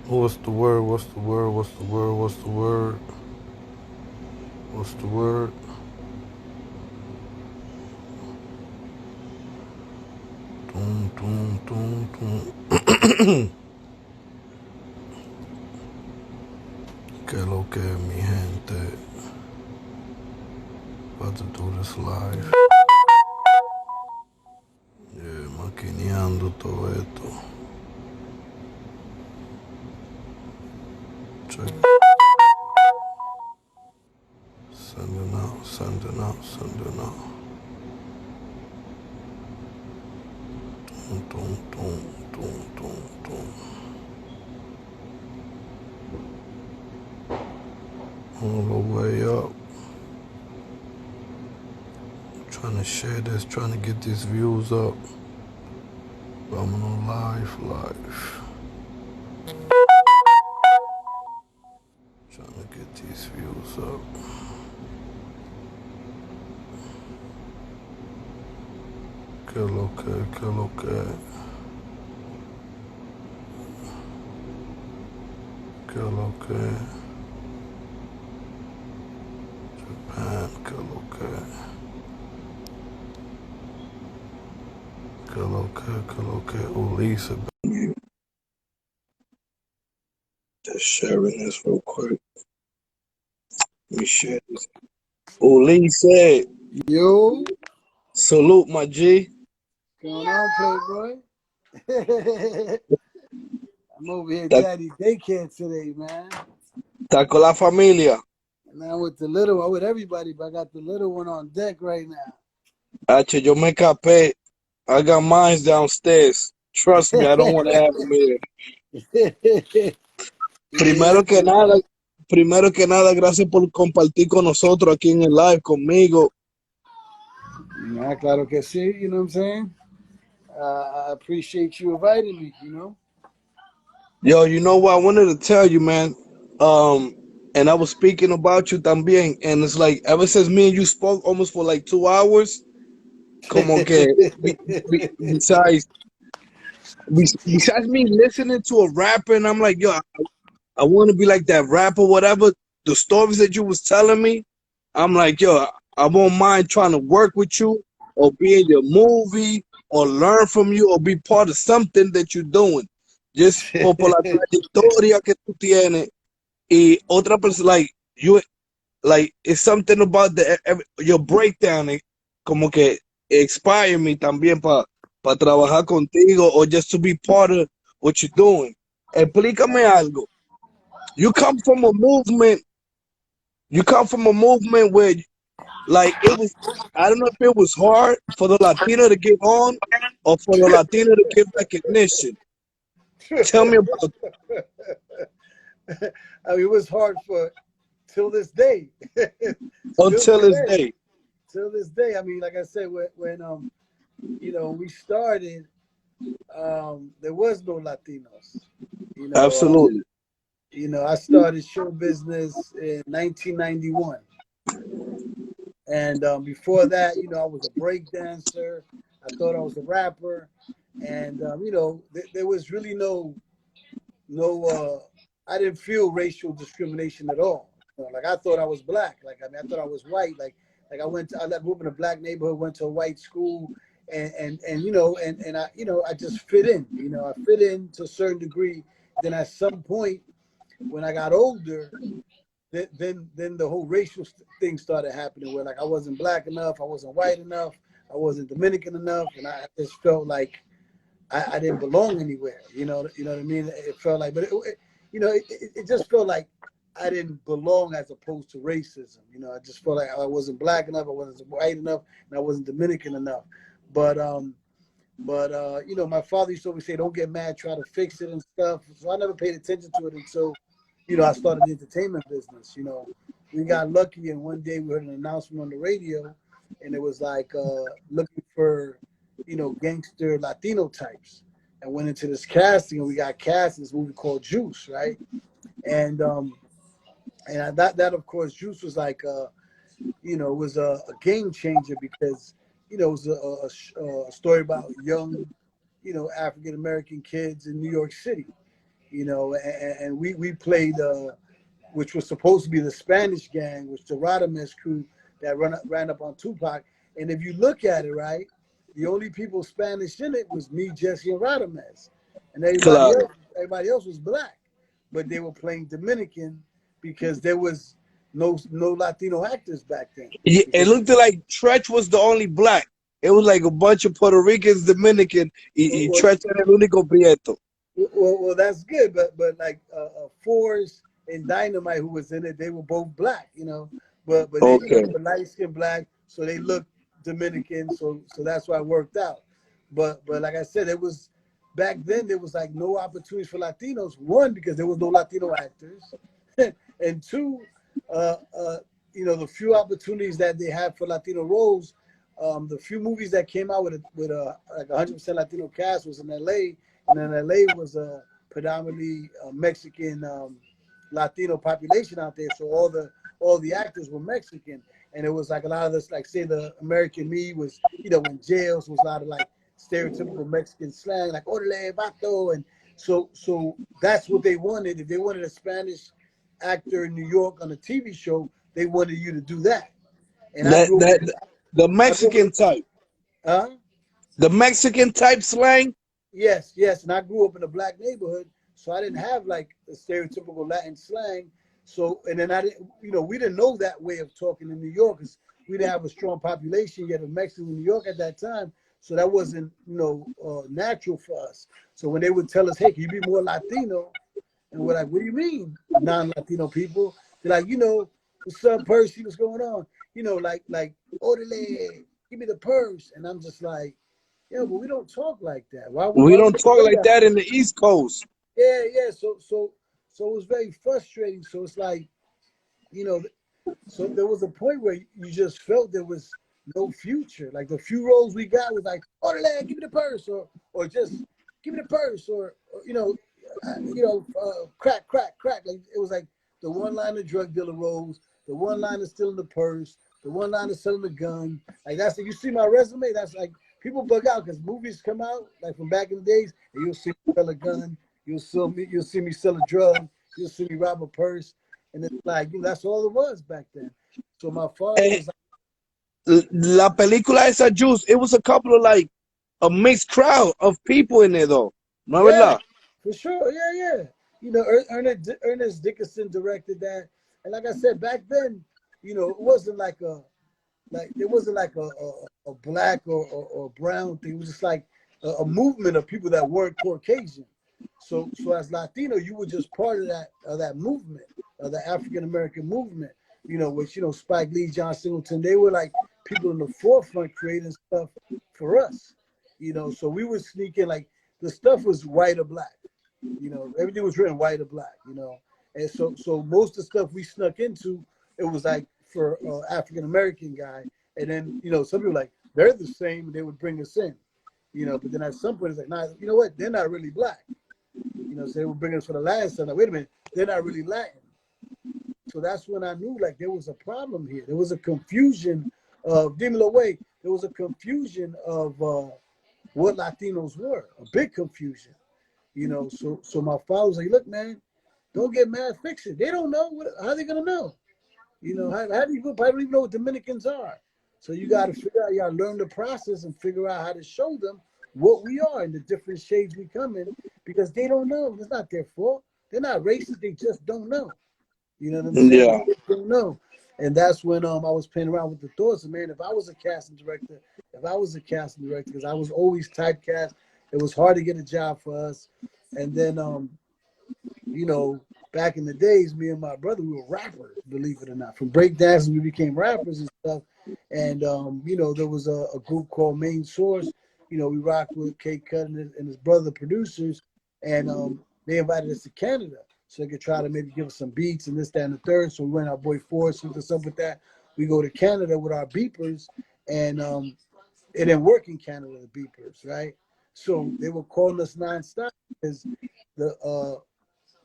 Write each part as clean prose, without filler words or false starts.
What's the word? What's the word? What's the word? What's the word? What's the word? Dum, dum, dum, dum. Que lo que mi gente. About to do this live. Yeah, maquineando todo esto. Check. Sending out, sending out, sending out. Dum, dum, dum, dum, dum, dum. All the way up. Trying to share this, trying to get these views up. I'm on live. Trying to get these views up. Que lo que, que lo que. Que lo que. Japan, que lo que. Que lo que. Ulysses. Just sharing this real quick. Let me share this. Ulysses. Yo. Salute, my G. What's going on, Playboy? I'm over here daddy daycare today, man. Está con la familia. And I'm with the little one, with everybody, but I got the little one on deck right now. H, yo me capé. I got mine downstairs. Trust me, I don't want to have them here. Primero que nada, gracias por compartir con nosotros aquí en el live conmigo. Yeah, claro que sí, you know what I'm saying? I appreciate you inviting me, you know? Yo, you know what I wanted to tell you, man? And I was speaking about you también, and it's like ever since me and you spoke almost for like 2 hours, como que besides besides me listening to a rapper, and I'm like, yo, I want to be like that rapper, whatever. The stories that you was telling me, I'm like, yo, I won't mind trying to work with you or be in your movie or learn from you or be part of something that you're doing. Just por la trayectoria que tú tienes. Y otra persona, like, you, like, it's something about your breakdown, como que inspire me también para trabajar contigo or just to be part of what you're doing. Explícame algo. You come from a movement. You come from a movement where, like, it was. I don't know if it was hard for the Latino to get on, or for the Latino to get recognition. Tell me about that. I mean, it was hard for till this day. Until this day. Till this day. I mean, like I said, when you know, we started, there was no Latinos. You know, Absolutely. you know, I started show business in 1991. And before that, you know, I was a break dancer. I thought I was a rapper. And, you know, there was really no, I didn't feel racial discrimination at all. You know, like I thought I was black. Like, I mean, I thought I was white. Like I grew up in a black neighborhood, went to a white school. And you know, and I, you know, I just fit in, you know, I fit in to a certain degree. Then at some point when I got older, then the whole racial thing started happening where like I wasn't black enough, I wasn't white enough, I wasn't Dominican enough, and I just felt like I didn't belong anywhere. You know what I mean? It felt like, but you know, it just felt like I didn't belong as opposed to racism. You know, I just felt like I wasn't black enough, I wasn't white enough, and I wasn't Dominican enough. But you know, my father used to always say, "Don't get mad, try to fix it and stuff." So I never paid attention to it until, you know, I started the entertainment business. You know, we got lucky, and one day we heard an announcement on the radio, and it was like looking for, you know, gangster Latino types, and went into this casting, and we got cast in this movie called Juice, right? And that of course, Juice was like, you know, was a game changer because, you know, it was a story about young African American kids in New York City. And we played, which was supposed to be the Spanish gang, which the Radames crew that ran up on Tupac. And if you look at it, right, the only people Spanish in it was me, Jesse, and Radames, and Claro. everybody else was black, but they were playing Dominican because there was no Latino actors back then. Yeah, it Because looked like Tretch was the only black. It was like a bunch of Puerto Ricans, Dominican, y well, Tretch era el único prieto. well, that's good, but like Forrest and Dynamite, who was in it, they were both black, but they Okay. they were light skinned black, so they looked Dominican, so that's why it worked out. But like I said, it was back then there was like no opportunities for Latinos. One, because there was no Latino actors, and two, uh, uh, the few opportunities that they had for Latino roles. The few movies that came out with a like 100% Latino cast was in L.A., and then LA was a predominantly Mexican Latino population out there, so all the actors were Mexican, and it was like a lot of this, like say the American me was in jails, was a lot of like stereotypical Mexican slang, like "orale vato," and so that's what they wanted. If they wanted a Spanish actor in New York on a TV show, they wanted you to do that. And I That grew up, that the I grew up in Mexican type, huh? the Mexican type slang. Yes, yes, and I grew up in a black neighborhood, so I didn't have like the stereotypical Latin slang. So, and then I didn't, we didn't know that way of talking in New York because we didn't have a strong population yet of Mexicans in New York at that time. So that wasn't, natural for us. So when they would tell us, "Hey, can you be more Latino?" and we're like, "What do you mean, non-Latino people?" They're like, "What's up, Percy? What's going on?" Like, "Orale, give me the purse," and I'm just like, "Yeah, but we don't talk like that. Why would We why would don't they talk say like that?" that in the East Coast. Yeah, yeah. So it was very frustrating. So it's like, you know, so there was a point where you just felt there was no future. Like the few roles we got was like, "Oh, lad, give me the purse," or just "give me the purse," or crack, crack, crack. Like it was like the one line of drug dealer roles, the one line of stealing the purse, the one line of selling the gun. Like that's you see my resume. That's like people bug out because movies come out like from back in the days, and you'll see me sell a gun, you'll see me sell a drug, you'll see me rob a purse, and it's like that's all it was back then. So my father Eh, was like, La película esa Juice, it was a couple of like a mixed crowd of people in there though. No es yeah, verdad? for sure, yeah, yeah. Ernest Dickerson directed that, and like I said back then, it wasn't like there wasn't like a black or brown thing. It was just like a movement of people that weren't Caucasian. So as Latino, you were just part of that movement, of the African American movement. Which Spike Lee, John Singleton, they were like people in the forefront creating stuff for us. So we were sneaking like the stuff was white or black. Everything was written white or black. And so most of the stuff we snuck into, it was like for African American guy, and then some people like they're the same, and they would bring us in, but then at some point it's like, nah, you know what? They're not really black, so they would bring us for the last time. Like, wait a minute, they're not really Latin. So that's when I knew like there was a problem here. There was a confusion of Dímelo Way. There was a confusion of what Latinos were, a big confusion. So my father was like, "Look, man, don't get mad, fix it. They don't know how are they gonna know. How do you go? I don't even know what Dominicans are. So you got to figure out, you got to learn the process and figure out how to show them what we are and the different shades we come in because they don't know. It's not their fault. They're not racist. They just don't know. You know what I'm saying? Yeah. They just don't know. And that's when I was playing around with the thoughts. And man, if I was a casting director, because I was always typecast, it was hard to get a job for us. And then you know, back in the days, me and my brother, we were rappers, believe it or not. From breakdancing, we became rappers and stuff. And, there was a group called Main Source. We rocked with K Cut and his brother producers. And they invited us to Canada so they could try to maybe give us some beats and this, that, and the third. So we went our boy Forrest hooked us up with that. We go to Canada with our beepers. And it didn't work in Canada, the beepers, right? So they were calling us nonstop because the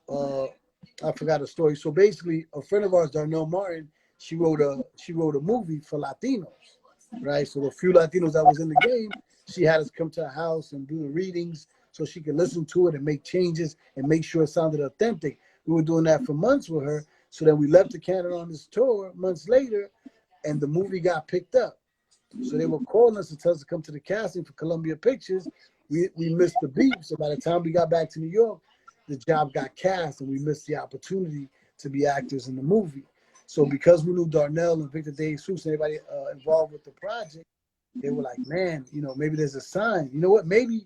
uh, I forgot a story. So basically, a friend of ours, Darnell Martin, she wrote a movie for Latinos, right? So the few Latinos that was in the game, She had us come to her house and do the readings so she could listen to it and make changes and make sure it sounded authentic. We were doing that for months with her. So then we left the Canada on this tour months later, and the movie got picked up. So they were calling us to tell us to come to the casting for Columbia Pictures. We missed the beat. So by the time we got back to New York, the job got cast and we missed the opportunity to be actors in the movie. So because we knew Darnell and Victor De Jesus and everybody involved with the project, they were like, man, maybe there's a sign. You know what? Maybe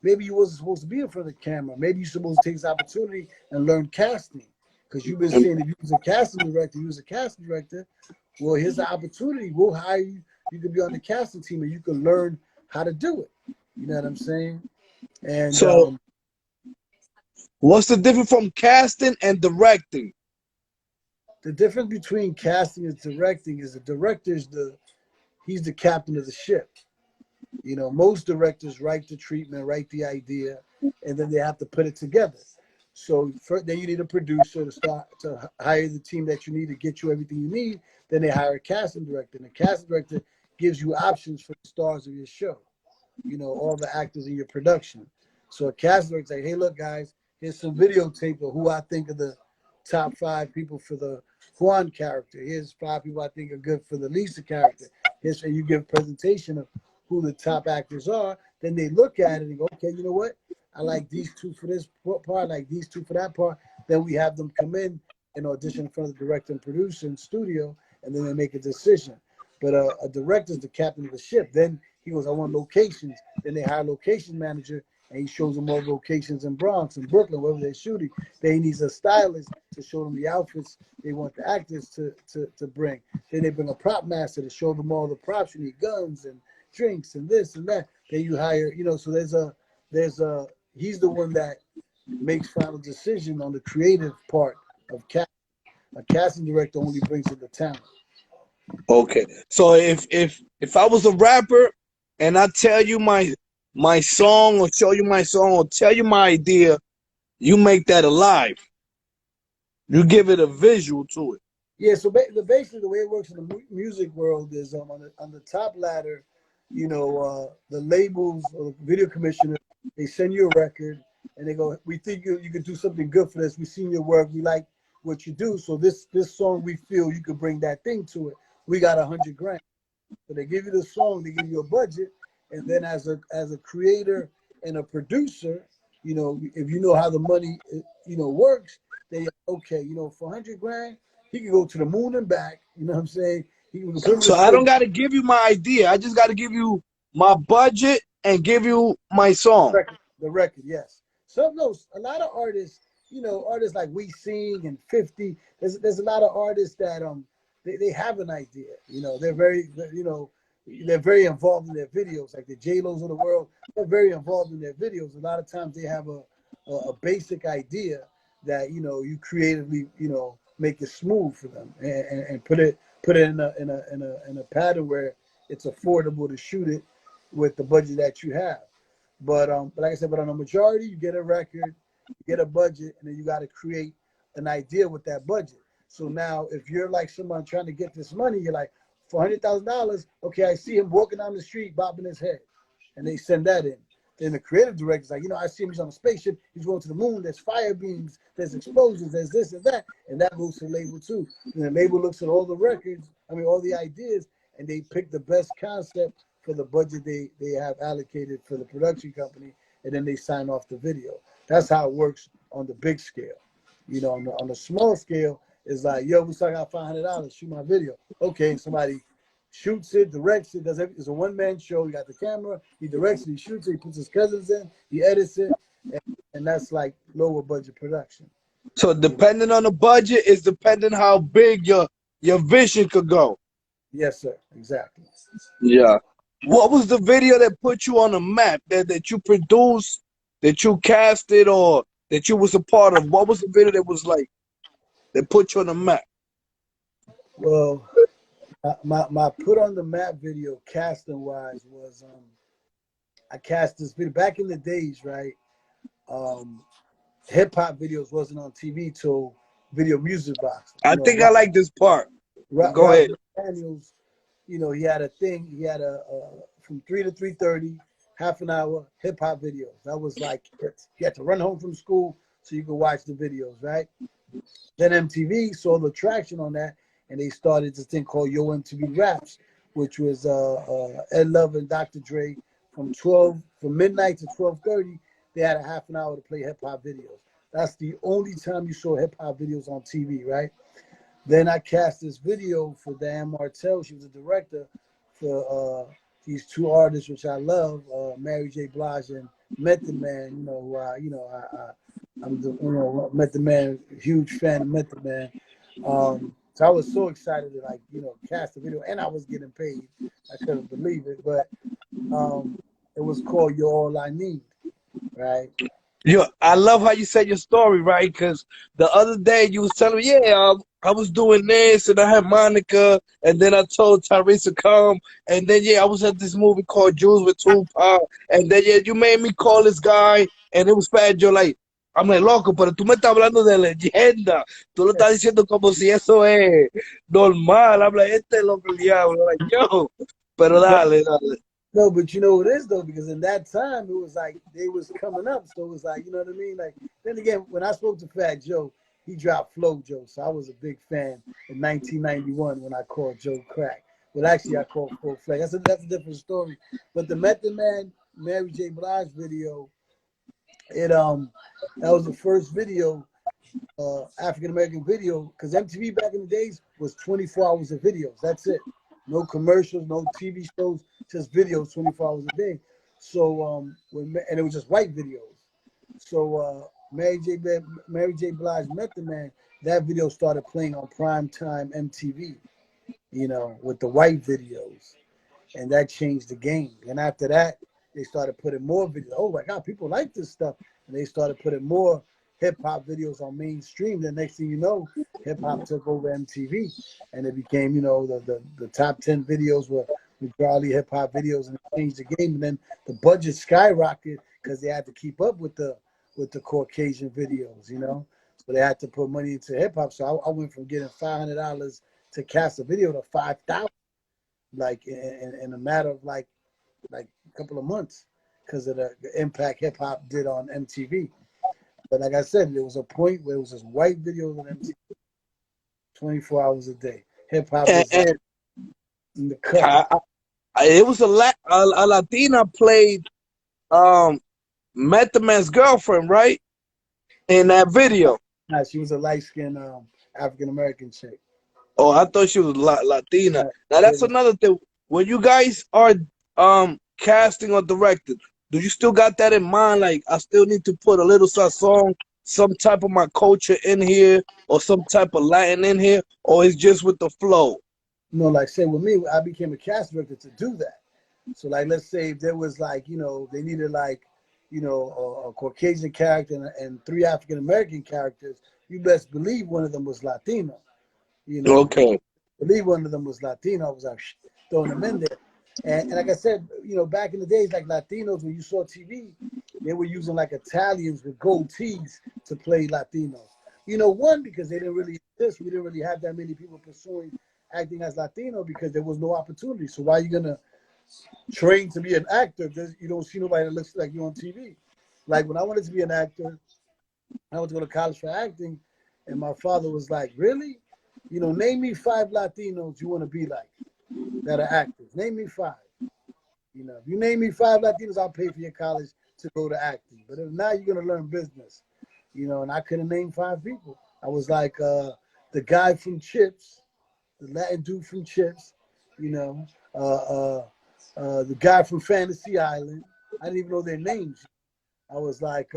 you wasn't supposed to be in front of the camera. Maybe you're supposed to take this opportunity and learn casting. Because you've been saying if you was a casting director, you was a casting director. Well, here's the opportunity. We'll hire you. You could be on the casting team and you can learn how to do it. You know what I'm saying? And So what's the difference from casting and directing? the difference between casting and directing is the director is he's the captain of the ship. Most directors write the treatment, write the idea, and then they have to put it together. So then you need a producer to hire the team that you need to get you everything you need. Then they hire a casting director, and the casting director gives you options for the stars of your show. All the actors in your production. So a casting director say, hey, look, guys, here's some videotape of who I think are the top 5 people for the Juan character. Here's 5 people I think are good for the Lisa character. And you give a presentation of who the top actors are. Then they look at it and go, okay, you know what? I like these 2 for this part, I like these 2 for that part. Then we have them come in and audition in front of the director and producer in studio, and then they make a decision. But a director is the captain of the ship. Then he goes, I want locations. Then they hire a location manager, and he shows them all locations in Bronx and Brooklyn, wherever they're shooting. Then he needs a stylist to show them the outfits they want the actors to bring. Then they bring a prop master to show them all the props. You need guns and drinks and this and that. Then you hire, so he's the one that makes final decision on the creative part of casting. A casting director only brings in the talent. Okay. So if I was a rapper and I tell you my song or show you my song or tell you my idea, you make that alive. You give it a visual to it. Yeah, so basically the way it works in the music world is on the top ladder, the labels or the video commissioner, they send you a record and they go, we think you could do something good for this. We've seen your work. We like what you do. So this song, we feel you could bring that thing to it. We got 100 grand. So they give you the song, they give you a budget. And then as a creator and a producer, if you know how the money, works, they, okay, for 100 grand, he can go to the moon and back. You know what I'm saying? He can put him to So I sleep. don't got to give you my idea. I just got to give you my budget and give you my song. The record, yes. Some those a lot of artists, artists like We Sing and 50. There's a lot of artists that they have an idea. They're very involved in their videos, like the J-Los of the world. They're very involved in their videos. A lot of times they have a basic idea that you creatively make it smooth for them and put it in a pattern where it's affordable to shoot it with the budget that you have. But like I said, but on a majority, you get a record, you get a budget, and then you got to create an idea with that budget. So now, if you're like someone trying to get this money, you're like, for $100,000, okay, I see him walking down the street, bobbing his head, and they send that in. Then the creative director's like, I see him, he's on a spaceship, he's going to the moon, there's fire beams, there's explosions, there's this and that goes to the label too. And the label looks at all the records, all the ideas, and they pick the best concept for the budget they have allocated for the production company, and then they sign off the video. That's how it works on the big scale. On the small scale, it's like, yo, we still got $500, shoot my video. Okay, somebody shoots it, directs it, does everything. It's a one-man show. He got the camera, he directs it, he shoots it, he puts his cousins in, he edits it, and that's like lower budget production. So depending on the budget is depending how big your vision could go. Yes, sir. Exactly. Yeah. What was the video that put you on the map that you produced, that you casted, or that you was a part of? What was the video that was like that put you on the map? Well, my put on the map video casting wise was I cast this video back in the days, right? Hip hop videos wasn't on TV till Video Music Box. I think I like this part. Go ahead. Roger Daniels, he had a thing. He had a from 3 to 3:30. half an hour hip hop videos. That was like it. You had to run home from school so you could watch the videos, right? Then MTV saw the traction on that, and they started this thing called Yo MTV Raps, which was Ed Love and Dr. Dre from midnight to 12:30. They had a half an hour to play hip hop videos. That's the only time you saw hip hop videos on TV, right? Then I cast this video for Diane Martell. She was a director for these two artists, which I love, Mary J. Blige and Method Man. I'm the Method Man, huge fan of Method Man. So I was so excited to cast the video, and I was getting paid. I couldn't believe it, but it was called "You're All I Need," right? Yo, I love how you said your story, right? Because the other day you was telling me, yeah, I was doing this, and I had Monica, and then I told Tyrese to come, and then yeah, I was at this movie called Jules with Tupac, and then yeah, you made me call this guy, and it was Fat Joe, like, I'm like, loco, pero tú me estás hablando de leyenda, tú lo estás diciendo como si eso es normal, I'm like, este es loco el diablo, like, yo, pero No, dale, dale. no, but you know what it is though, because in that time it was like they was coming up, so it was like you know what I mean. Like then again, when I spoke to Fat Joe, he dropped Flow Joe, so I was a big fan in 1991 when I called Joe Crack. But actually, I called Full Flag. That's a different story. But the Method Man Mary J. Blige video, it that was the first video, African American video, because MTV back in the days was 24 hours of videos. That's it. No commercials, no TV shows, just videos 24 hours a day. So and it was just white videos. So Mary J. Blige Method Man, that video started playing on prime time MTV, with the white videos, and that changed the game. And after that, they started putting more videos. Oh my God, people like this stuff, and they started putting more hip hop videos on mainstream. The next thing you know, hip hop took over MTV, and it became the top 10 videos were majority hip hop videos, and it changed the game. And then the budget skyrocketed because they had to keep up with the Caucasian videos, So they had to put money into hip hop. So I went from getting $500 to cast a video to 5,000, like in a matter of like a couple of months, because of the impact hip hop did on MTV. But like I said, there was a point where it was just white videos on MTV 24 hours a day. Hip hop And, was and in the cut. I, it was a Latina played Method Man's girlfriend, right? In that video. Nah, she was a light skinned African American chick. Oh, I thought she was Latina. Now Yeah, that's another thing. When you guys are casting or directing, do you still got that in mind? Like, I still need to put a little song, some type of my culture in here, or some type of Latin in here, or it's just with the flow. like say with me, I became a cast director to do that. So like, let's say if there was they needed a Caucasian character and three African American characters, you best believe one of them was Latino. You know, Okay. believe one of them was Latino. I was like throwing them in there. And like I said, back in the days, like Latinos, when you saw TV, they were using like Italians with gold tees to play Latinos. One, because they didn't really exist. We didn't really have that many people pursuing acting as Latino because there was no opportunity. So why are you going to train to be an actor if you don't see nobody that looks like you on TV? Like when I wanted to be an actor, I went to go to college for acting, and my father was like, really? Name me 5 Latinos you want to be like that are actors. Name me 5. If you name me 5 Latinos, I'll pay for your college to go to acting. But if not, you're going to learn business. And I couldn't name 5 people. I was like the guy from Chips, the Latin dude from Chips, the guy from Fantasy Island. I didn't even know their names. I was like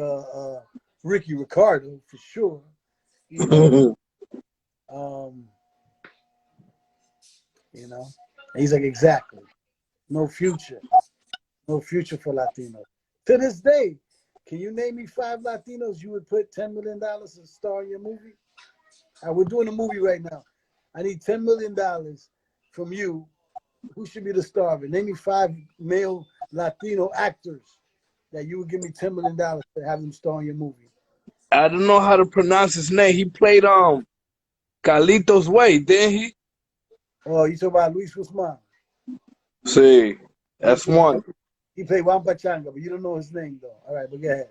Ricky Ricardo for sure. You know, um, And he's like, exactly. No future. No future for Latinos. To this day, can you name me 5 Latinos you would put $10 million to star in your movie? We're doing a movie right now. I need $10 million from you. Who should be the star of it? Name me 5 male Latino actors that you would give me $10 million to have them star in your movie. I don't know how to pronounce his name. He played Carlitos Way, didn't he? Oh, you talk about Luis Guzman. See, Luis that's Guzman. one. He played Juan Pachanga, but you don't know his name though. All right, but go ahead.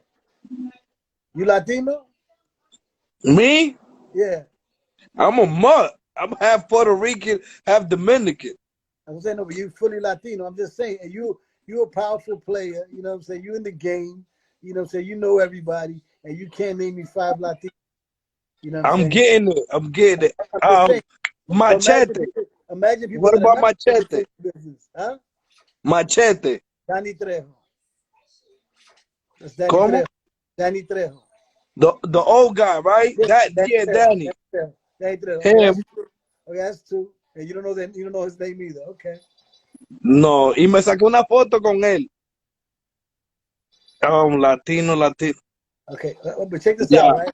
You Latino? Me? Yeah. I'm a mutt. I'm half Puerto Rican, half Dominican. I'm saying no, but you fully Latino. I'm just saying, and you a powerful player. You know what I'm saying? You in the game. You know what I'm saying? You know everybody, and you can't name me five Latinos. You know what I'm I'm saying? getting it. I'm getting it. I'm just saying. So Machete. imagine people What that are about not in the Machete? entertainment business, huh? Machete. Danny Trejo. That's Danny ¿Cómo? Trejo. Danny Trejo. The old guy, right? Yeah, That Danny yeah, Trejo. Danny. Danny Trejo. Danny Trejo. Okay, that's Him. two. Okay, that's two. And you don't know that. You don't know his name either. Okay. No. Y me saqué una foto con él. Latino, Latino. Okay. But check this out, Yeah. right?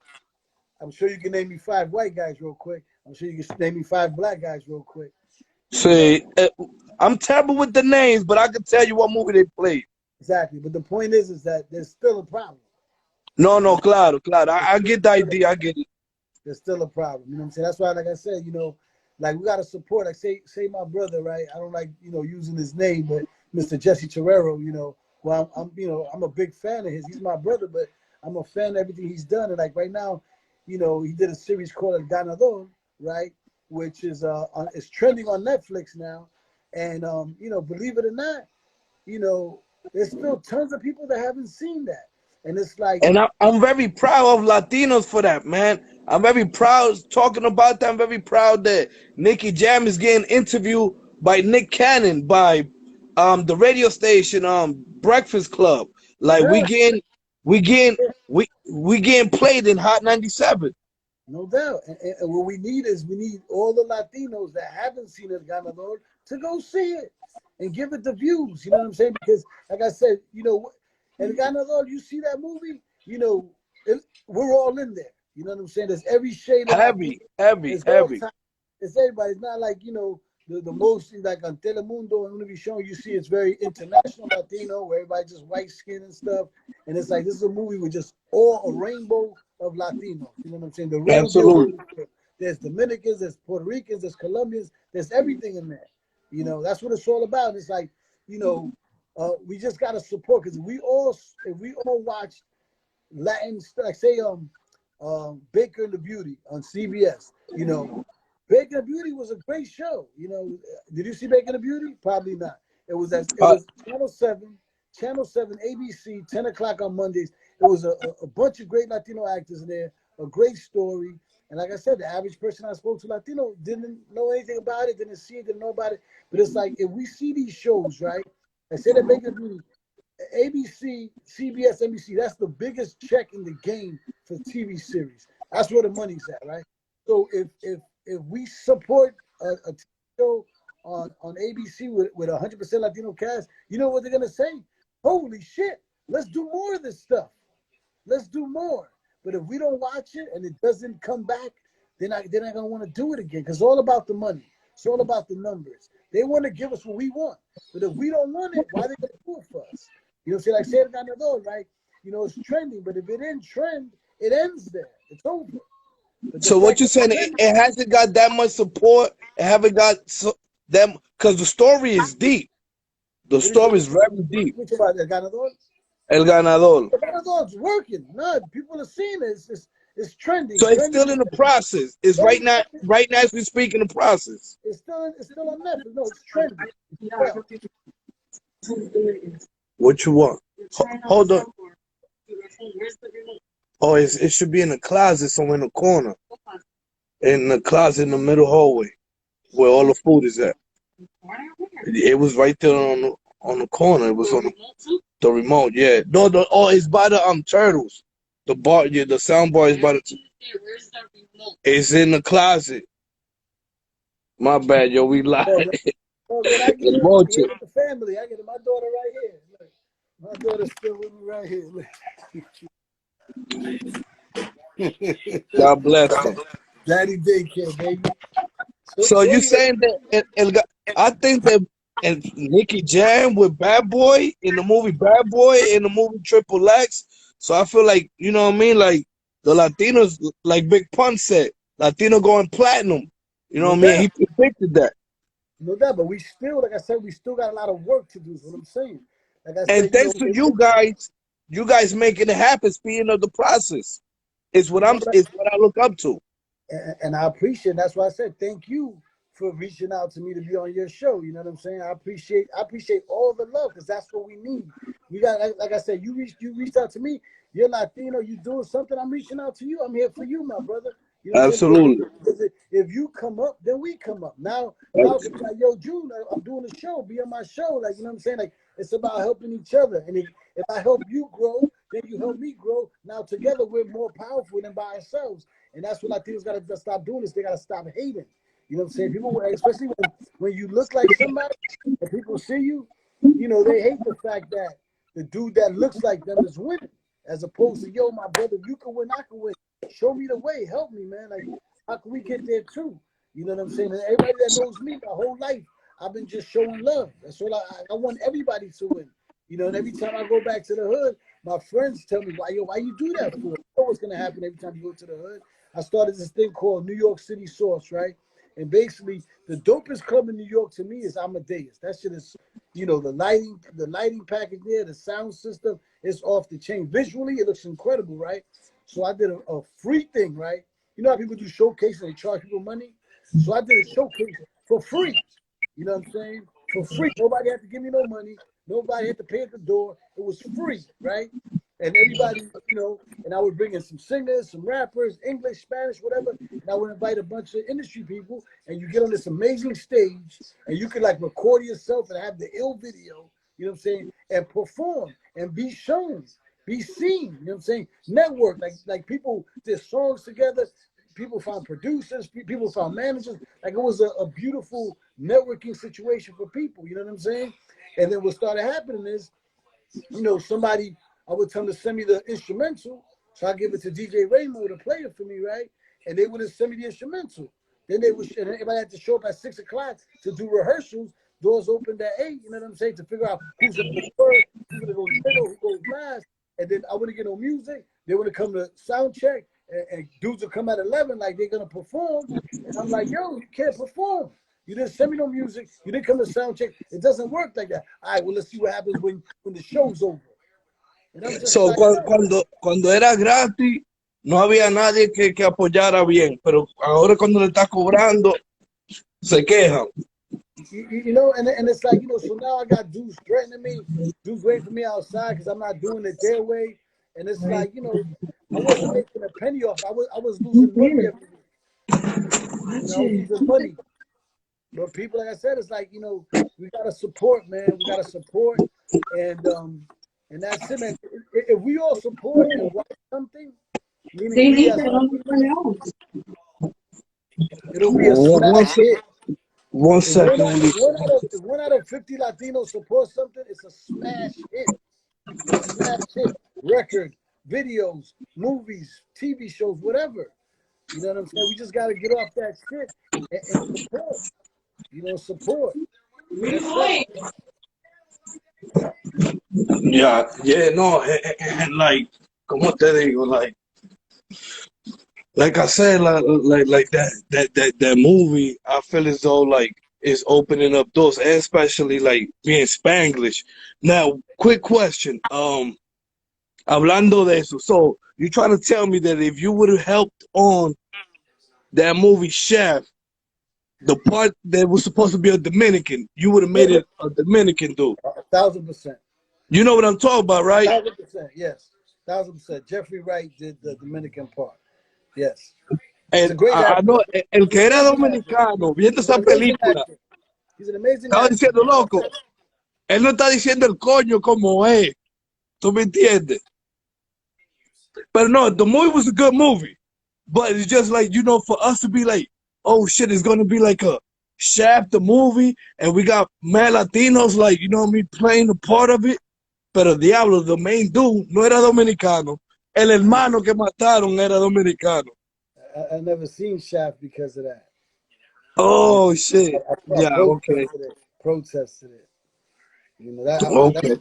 I'm sure you can name me five white guys real quick. I'm sure you can name me five black guys real quick. You know See, I'm terrible with the names, but I can tell you what movie they played. exactly. But the point is that there's still a problem. No, You no, know, claro, claro. there's I get the still, idea. I get it. there's still a problem. You know what I'm saying? That's why, like I said, like we gotta support. Like say my brother, right? I don't like using his name, but Mr. Jesse.terrero. Well, I'm a big fan of his. He's my brother, but I'm a fan of everything he's done. And like right now, he did a series called El Ganador, right? Which is it's trending on Netflix now. And believe it or not, there's still tons of people that haven't seen that. And it's like, And I'm very proud of Latinos for that, man. I'm very proud talking about that. I'm very proud that Nicky Jam is getting interviewed by Nick Cannon, by the radio station Breakfast Club. Like yeah, we getting yeah, we getting played in Hot 97. no doubt. And what we need all the Latinos that haven't seen El Ganador to go see it and give it the views. You know what I'm saying? Because, like I said, El Ganador, you see that movie, we're all in there. You know what I'm saying? There's every shade of Latino. Heavy, heavy, It's all heavy. time. It's everybody. It's not like the most like on Telemundo and Univision. You see, it's very international Latino, where everybody just white skin and stuff. And it's like this is a movie with just all a rainbow of Latinos. You know what I'm saying? The real deal. Absolutely. There's Dominicans, there's Puerto Ricans, there's Colombians, there's everything in there. That's what it's all about. It's like, we just gotta support because if we all watch Latin stuff, like say Baker and the Beauty on CBS. Baker and the Beauty was a great show. Did you see Baker and the Beauty? Probably not. It Uh, was Channel 7, ABC, 10 o'clock on Mondays. It was a bunch of great Latino actors in there, a great story. And like I said, the average person I spoke to Latino didn't know anything about it, didn't see it, didn't know about it. But it's like if we see these shows, right? I say that Baker and the Beauty, ABC, CBS, NBC, that's the biggest check in the game for TV series. That's where the money's at, right? So if we support a TV show on ABC with 100% Latino cast, you know what they're gonna say? Holy shit, let's do more of this stuff. Let's do more. But if we don't watch it and it doesn't come back, they're not gonna want to do it again. Because it's all about the money. It's all about the numbers. They want to give us what we want. But if we don't want it, why are they gonna do it for us? See, like say Ganador, right? It's trending, but if it didn't trend, it ends there. It's over. But the so what fact you that saying? it's trending, It hasn't got that much support. It haven't got them because the story is deep. The what is story it? is very deep. Which about the Ganador? El Ganador. The Ganador's working. No, people are seeing it. It's trending. So it's Trending. still in the process. It's Yeah, right now as we speak in the process. it's still on Netflix. No, it's trending. Well, What you want? Hold on. Oh, it should be in the closet somewhere in the corner. In the closet in the middle hallway where all the food is at. It was right there on the corner. It was on the remote. Yeah. No, it's by the turtles. The bar, yeah, the sound bar is by the. It's in the closet. My bad, yo. We lied. oh, oh, good. I get El it. I'm Moche. here with the family. I get it. My daughter right here. Look, my daughter's still with me right here. Look. God bless them. Daddy daycare, baby. So So you anyway, saying that I think that and Nicky Jam with Bad Boy in the movie Bad Boy in the movie Triple X. So I feel like you know what I mean, like the Latinos, like Big Pun said, Latino going platinum. You know no what I mean? doubt. He predicted that. No doubt, but we still, like I said, we still got a lot of work to do. Is what I'm saying. like I And said, thanks to you guys making it happen, speeding of the process. Is what no, is what I look up to. and I appreciate. That's why I said thank you for reaching out to me to be on your show. You know what I'm saying? I appreciate all the love because that's what we need. We got like I said, you reached out to me. You're Latino. You doing something? I'm reaching out to you. I'm here for you, my brother. You know what I'm saying? Absolutely. Because if you come up, then we come up. Now I can be like, yo, June, I'm doing a show. Be on my show. Like, you know what I'm saying? Like, it's about helping each other. And if I help you grow, then you help me grow. Now together we're more powerful than by ourselves. And that's what Latinos got to stop doing is they got to stop hating. You know what I'm saying? People, especially when you look like somebody and people see you, you know, they hate the fact that the dude that looks like them is winning. As opposed to, yo, my brother, you can win, I can win. Show me the way. Help me, man. Like, how can we get there too? You know what I'm saying? And everybody that knows me my whole life, I've been just showing love. That's all I want everybody to win. You know, and every time I go back to the hood, my friends tell me, why you do that for? You know what's gonna happen every time you go to the hood. I started this thing called New York City Sauce, right? And basically, the dopest club in New York to me is Amadeus. That shit is, you know, the lighting package there, the sound system is off the chain. Visually, it looks incredible, right? So I did a free thing, right? You know how people do showcases and they charge people money? So I did a showcase for free. You know what I'm saying? For free. Nobody had to give me no money. Nobody had to pay at the door. It was free, right? And everybody, you know, and I would bring in some singers, some rappers, English, Spanish, whatever. And I would invite a bunch of industry people, and you get on this amazing stage, and you could like record yourself and have the ill video, you know what I'm saying, and perform and be shown, be seen, you know what I'm saying? Network, like people did songs together, people found producers, people found managers. Like it was a beautiful networking situation for people, you know what I'm saying? And then what started happening is, you know, somebody, I would tell them to send me the instrumental. So I give it to DJ Raymo to play it for me, right? And they would send me the instrumental. Then they would, and everybody had to show up at 6 o'clock to do rehearsals. Doors opened at 8, you know what I'm saying? To figure out who's going to go first, who's going to go middle, who goes last. And then I wouldn't get no music. They would come to sound check, and dudes would come at 11 like they're going to perform. And I'm like, yo, you can't perform. You didn't send me no music. You didn't come to sound check. It doesn't work like that. All right, well, let's see what happens when the show's over. And I'm just So, like, yo. cuando era gratis, no había nadie que apoyara bien, pero ahora cuando le está cobrando, se quejan. You know, and it's like, you know, so now I got dudes threatening me, dudes waiting for me outside because I'm not doing it their way. And it's like, you know, I wasn't making a penny off. I was losing money every week. You know, I was losing money. But people, like I said, it's like, you know, we gotta support, man. We gotta support, and that's it, man. If we all support and watch something, meaning we as Latinos, it'll be a One, smash hit. one If one, second, if Lisa. one out of if 1 out of 50 Latinos support something, it's a smash hit. A smash hit. Record, videos, movies, TV shows, whatever. You know what I'm saying? We just got to get off that shit and support. You know, support. That's it. Yeah, yeah, no, like, como te digo, like I said, like that movie, I feel as though like is opening up doors, and especially like being Spanglish. Now, quick question, hablando de eso, so you trying to tell me that if you would have helped on that movie Chef, the part that was supposed to be a Dominican, you would have made Yeah, it a Dominican dude. 1,000%. You know what I'm talking about, right? 1,000%. Yes. 1,000%. Jeffrey Wright did the Dominican part. Yes. He's And a great I actor. know el He's que an era amazing actor. dominicano viendo He's an esa amazing película actor. He's an amazing estaba actor. diciendo, loco, él no está diciendo el coño como es, ¿tú me entiendes? But no, the movie was a good movie. But it's just like, you know, for us to be like, oh shit, it's gonna be like a Shaft the movie, and we got mad Latinos, like, you know what I mean, playing a part of it. Pero diablo, the main dude no era dominicano. El hermano que mataron era dominicano. I never seen Shaft because of that. You Oh know, shit. I Yeah, okay. protested it. Protested it. You know that Okay.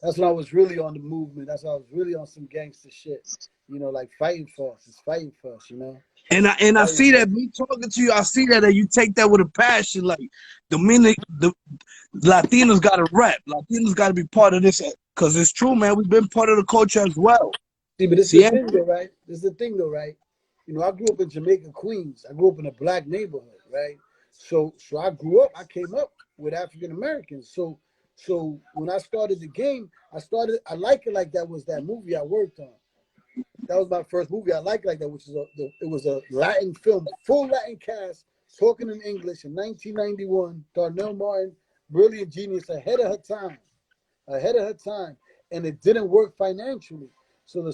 that's when I was really on the movement. That's when I was really on some gangster shit. You know, like fighting for us. It's fighting for us. You know. And I see that me talking to you, I see that you take that with a passion. Like the Latinos got to rap. Latinos got to be part of this because it's true, man. We've been part of the culture as well. See, but this is the See, thing, though, right? This is the thing, though, right? You know, I grew up in Jamaica, Queens. I grew up in a black neighborhood, right? So I grew up. I came up with African Americans. So when I started the game, I Like It Like That was that movie I worked on. That was my first movie. I Like That, which is it was a Latin film, full Latin cast, talking in English in 1991. Darnell Martin, brilliant genius, ahead of her time, and it didn't work financially. So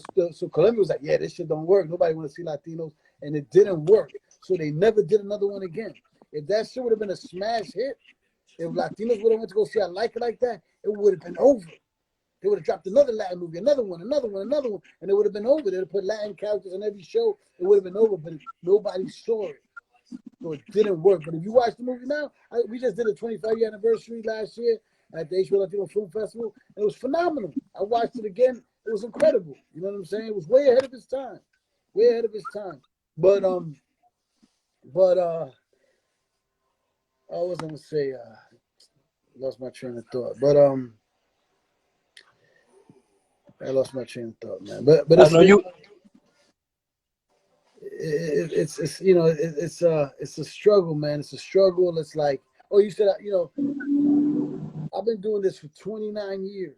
Colombia was like, yeah, this shit don't work. Nobody want to see Latinos, and it didn't work. So they never did another one again. If that shit would have been a smash hit, if Latinos would have went to go see I Like It Like That, it would have been over. They would have dropped another Latin movie, another one, and it would have been over. They'd have put Latin characters on every show. It would have been over, but nobody saw it. So it didn't work. But if you watch the movie now, we just did a 25-year anniversary last year at the HBO Latino Film Festival. And it was phenomenal. I watched it again. It was incredible. You know what I'm saying? It was way ahead of its time. Way ahead of its time. But I was gonna say lost my train of thought. But I lost my train of thought, man. But I it's know you. it's you know it's a struggle, man. It's a struggle. It's like, oh, you said, you know, I've been doing this for 29 years.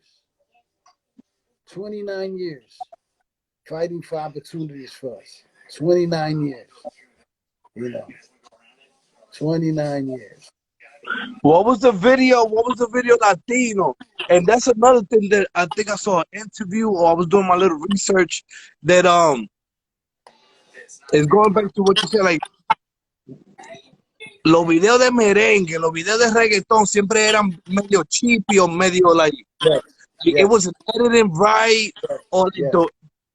29 years fighting for opportunities for us. 29 years, you know, 29 years. What was the video? What was the video Latino? And that's another thing that I think I saw an interview or I was doing my little research that is going back to what you said, like los videos de merengue, los videos de reggaetón siempre eran medio cheapy or medio like Yes, it yes, wasn't edited right yes, or like yes.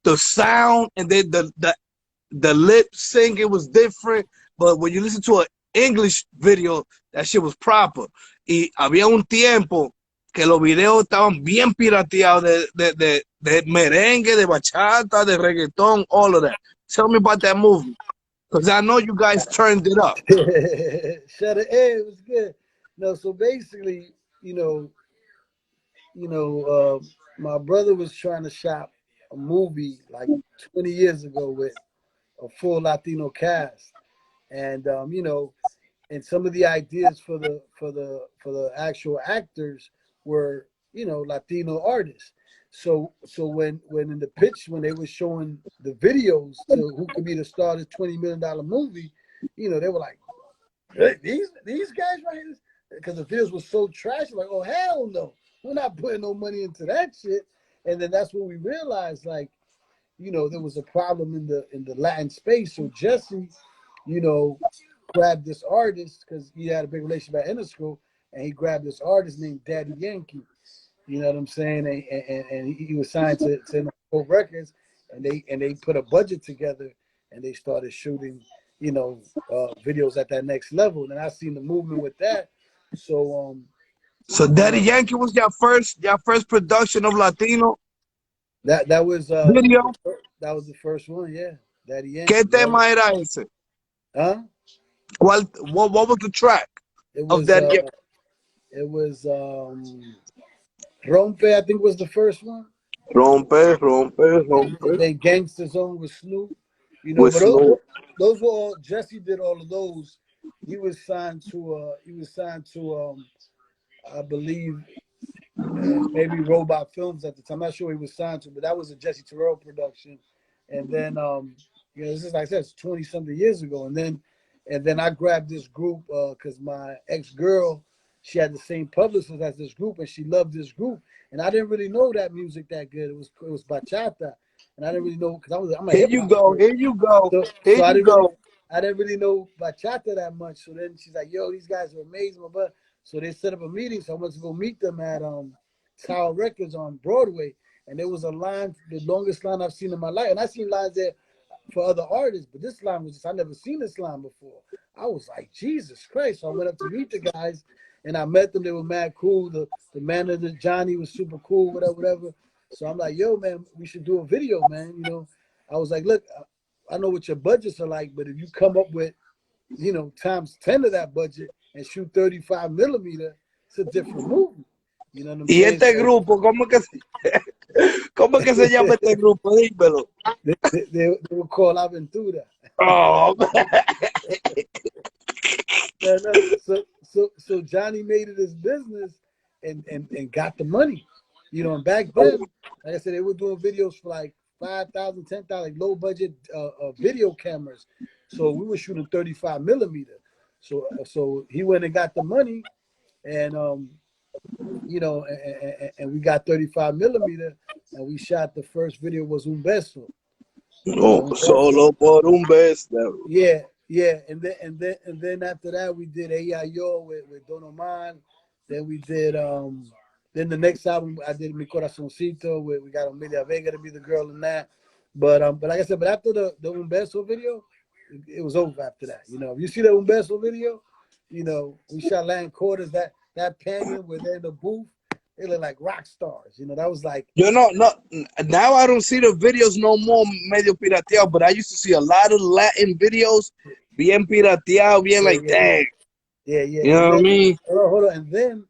the sound and then the lip sync it was different. But when you listen to an English video, that shit was proper. Y había un tiempo que los videos estaban bien pirateados de merengue, de bachata, de reggaetón, all of that. Tell me about that movie. Because I know you guys turned it up. Shut it. Hey, it was good. No, so basically, my brother was trying to shop a movie like 20 years ago with a full Latino cast, and and some of the ideas for the actual actors were Latino artists. So when in the pitch when they were showing the videos to who could be the star of this $20 million movie, they were like, hey, these guys right here, because the videos were so trashy. Like, oh hell no, we're not putting no money into that shit. And then that's when we realized, like, there was a problem in the Latin space. So Jesse, you know, grabbed this artist because he had a big relationship at Interschool, and he grabbed this artist named Daddy Yankee. You know what I'm saying? And he was signed to Interscope Records, and they put a budget together, and they started shooting, videos at that next level. And I seen the movement with that. So So you Daddy know, Yankee was your first production of Latino that was video. the first one, yeah. Daddy ¿Qué Yankee, yeah. tema era ese? Huh? What was the track It of was Daddy Yankee? it was Rompe, I think was the first one. Rompe, rompe, rompe. Then Gangster Zone with Snoop. With But Snoop. those were all Jesse did all of those. He was signed to I believe maybe Robot Films at the time. I'm not sure he was signed to, but that was a Jesse.terrero production. And then this is like I said, it's 20 something years ago. And then I grabbed this group because my ex-girl, she had the same publicist as this group, and she loved this group. And I didn't really know that music that good. It was bachata, and I didn't really know because I'm a Here hip you hop go. person. Here you go. So Here so you go. I didn't really know bachata that much. So then she's like, "Yo, these guys are amazing." But so they set up a meeting. So I went to go meet them at Tower Records on Broadway, and there was a line, the longest line I've seen in my life. And I seen lines there for other artists, but this line was just I never seen this line before. I was like, Jesus Christ! So I went up to meet the guys, and I met them. They were mad cool. The manager Johnny was super cool, whatever, whatever. So I'm like, yo, man, we should do a video, man. I was like, look, I know what your budgets are like, but if you come up with, times 10 of that budget and shoot 35 millimeter, it's a different movie. You know what I'm Y saying? este So grupo, ¿cómo que se llama este grupo? Dímelo. they will call Aventura. Oh, No. So Johnny made it his business and got the money. And back then, like I said, they were doing videos for like 5,000, 10,000, like low budget video cameras. So we were shooting 35 millimeter. So he went and got the money, and and we got 35 millimeter, and we shot the first video was Un Beso. no, Un Beso. solo por un beso. Yeah, and then after that we did Yo with Don Omar. Then we did then the next album I did Mi Corazoncito with we got Amelia Vega to be the girl in that. But like I said, but after the Un Beso video, it was over after that. If you see the Un Beso video, we shot Land Quarters, that painting where they're in the booth, they look like rock stars. That was like Yo no, now I don't see the videos no more medio pirateado, but I used to see a lot of Latin videos bien pirateado, bien yeah, like, yeah, yeah. dang. Yeah. You And know what I then mean? hold on. And then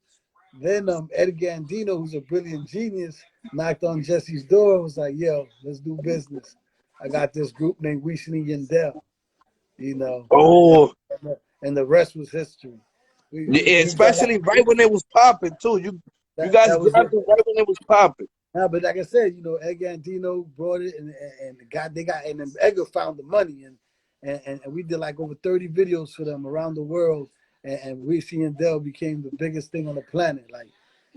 Ed Gandino, who's a brilliant genius, knocked on Jesse's door and was like, "Yo, let's do business. I got this group named Weeson and Yandel, you know, and, Oh, and the rest was history. We got especially right when it was popping too. You guys that was it. grabbed it right when it was popping. But like I said, Ed Gandino brought it, and and then Edgar found the money, and we did like over 30 videos for them around the world, and Weezy and Dell became the biggest thing on the planet. Like,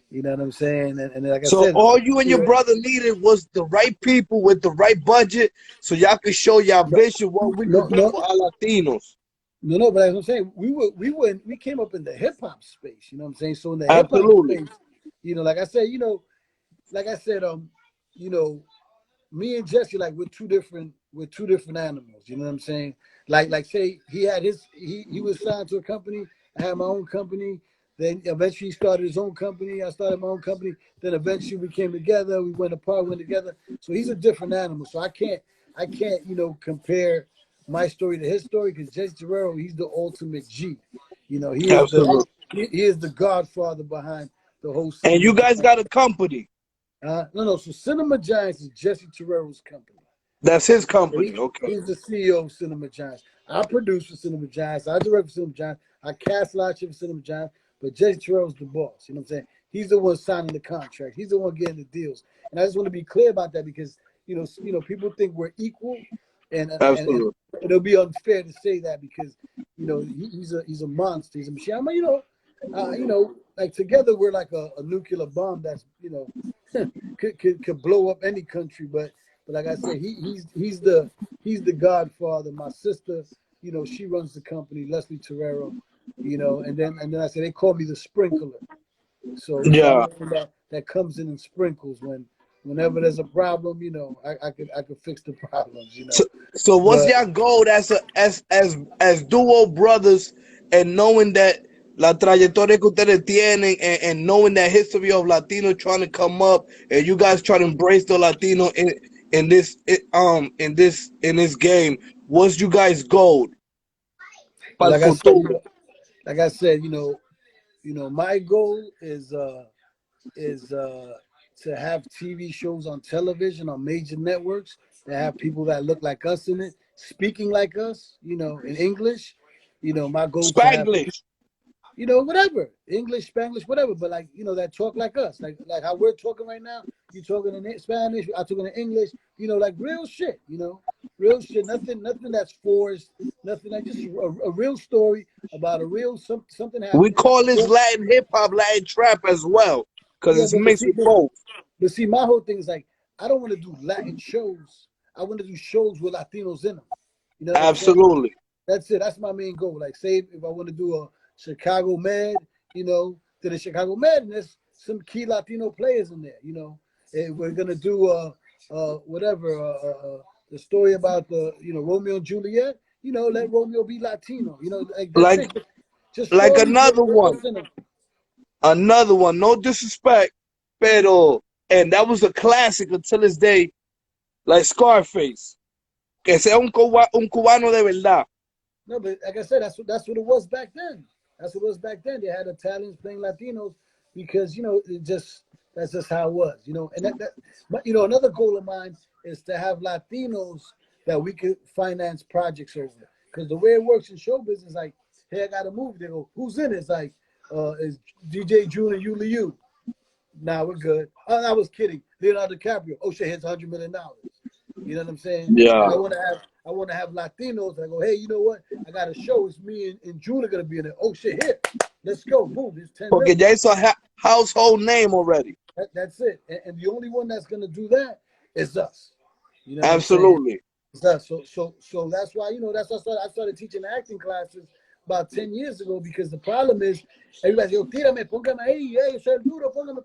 you know what I'm saying? And like I So said, all you and your brother needed was the right people with the right budget, so y'all could show y'all no, vision what we no, could do no, for our Latinos. no. But as I'm saying, we came up in the hip hop space. You know what I'm saying? So in the hip hop Absolutely, space, like I said, you know, me and Jesse, like we're two different animals. You know what I'm saying? Like say he was signed to a company. I had my own company. Then eventually he started his own company. I started my own company. Then eventually we came together. We went apart, went together. So he's a different animal. So I can't compare my story to his story because Jesse, he's the ultimate G. He is absolutely. he is the godfather behind the whole And cinema. you guys got a company. No. So Cinema Giants is Jesse Terrero's company. That's his He, company. Okay. he's the CEO of Cinema Giants. I produce for Cinema Giants. I direct for Cinema Giants. I cast a lot of shit for Cinema Giants. But Jesse Terrell's the boss. You know what I'm saying? He's the one signing the contract. He's the one getting the deals. And I just want to be clear about that because people think we're equal, and Absolutely. it'll be unfair to say that because he's a monster. He's a machine. I mean, like together we're like a nuclear bomb that's could blow up any country. But like I said, he's the godfather. My sister, she runs the company, Leslie Terrero. And then I said they call me the sprinkler. So I'm Yeah. the one that comes in and sprinkles whenever there's a problem. I could fix the problems. So, so what's But your goal as duo brothers and knowing that la trayectoria que ustedes tienen and knowing that history of Latino trying to come up and you guys try to embrace the Latino in this game, what's you guys' goal but para el futuro? like I said, my goal is to have TV shows on television on major networks that have people that look like us in it, speaking like us, in English. My goal is to have Spanglish. whatever, English, Spanglish, whatever, but like, that talk like us, like how we're talking right now. You talking in Spanish, I talking in English, like real shit, real shit, nothing that's forced, nothing like just a real story about a real something We happening. call this Yeah, Latin hip hop, Latin trap as well, because yeah, it's mixed with both. but see, my whole thing is like, I don't want to do Latin shows. I want to do shows with Latinos in them. You know what I'm saying? Absolutely. That's it. That's my main goal. Like, say if I want to do a Chicago Med, to the Chicago Med, and there's some key Latino players in there. And we're gonna do whatever the story about the Romeo and Juliet. Let Romeo be Latino. Like that's Like it. Just like stories another with one. us in them. Another one, no disrespect, pero and that was a classic until this day, like Scarface. Que sea un cubano de verdad. No, but like I said, that's what it was back then. That's what it was back then. They had Italians playing Latinos because it just that's just how it was. And but another goal of mine is to have Latinos that we could finance projects over. Because the way it works in show business, like, hey, I got a movie. They go, who's in it? It's like, is DJ June and Ulysses. Nah, we're good. Oh, I was kidding. Leonardo DiCaprio. Oh shit, here's $100 million. You know what I'm saying? Yeah. And I want to have Latinos. And I go, hey, you know what? I got a show. It's me and June are gonna be in it. Oh shit, here, let's go. Boom, it's 10 Porque million. ya hizo household name already. That's it. And the only one that's gonna do that is us. You know what I'm saying? Absolutely. It's us. So that's why that's why I started teaching acting classes about 10 years ago, because the problem is everybody goes, tírame, póngame ahí, hey, soy duro, póngame.